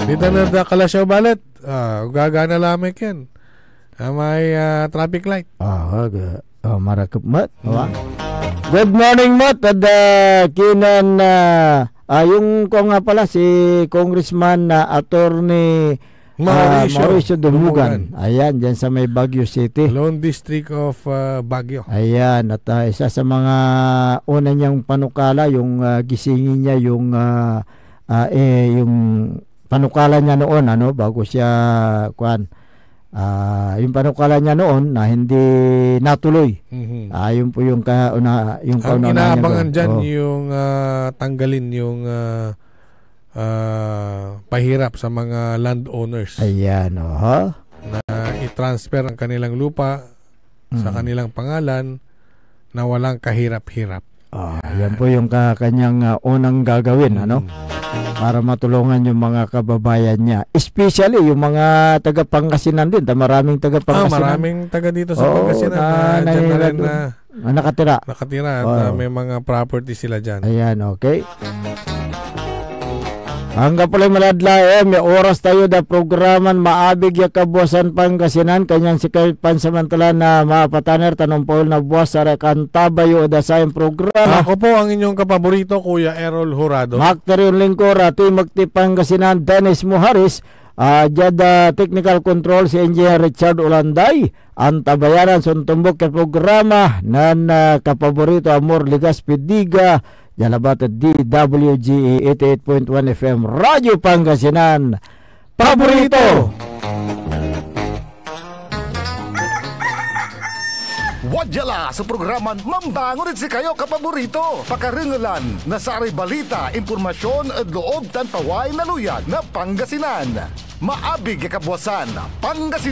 Dito na Kalasyaw Balet. Gagana lamig yan. May traffic light. Marakap mat. Good morning, Mat. At kinan yung ko nga pala si Congressman Attorney Mauricio Dumugan. Ayan, dyan sa may Baguio City. Lone District of Baguio. Ayan, at isa sa mga una niyang panukala, yung gisingin niya yung panukala niya noon, bago siya yung panukala niya noon na hindi natuloy. Yun po yung yung ang inaabangan dyan yung tanggalin yung pahirap sa mga landowners. Ayan, na i-transfer ang kanilang lupa sa kanilang pangalan na walang kahirap-hirap. Yan po yung kanyang unang gagawin, ano? Para matulungan yung mga kababayan niya. Especially yung mga taga Pangasinan din. Maraming taga Pangasinan. Maraming taga dito sa Pangasinan na dyan na rin na nakatira. At may mga property sila dyan. Ayan, okay. Hanggang pala maladla may oras tayo da programan maabig ya kabuasan Pangasinan kanyang sikay pansamantala na mapataner tanong Paul na buwas sa rekantabayo da sa programa. Ako po ang inyong kapaborito, Kuya Errol Jurado. Makterion Lingkor at Magti Pangasinan Dennis Muharis. Jada Technical Control si Engineer Richard Ulanday. Ang tabayaran suntumbok ke programa nan kapaborito Amor Ligas Pidiga. Jalabat DWGE 88.1 FM Radyo Pangasinan Paborito. Wadyala sa programan Mambangon si kayo kapaborito. Pakaringalan na sa balita, impormasyon at loob tan paway na luyag na Pangasinan. Maabig kabuasan Pangasinan.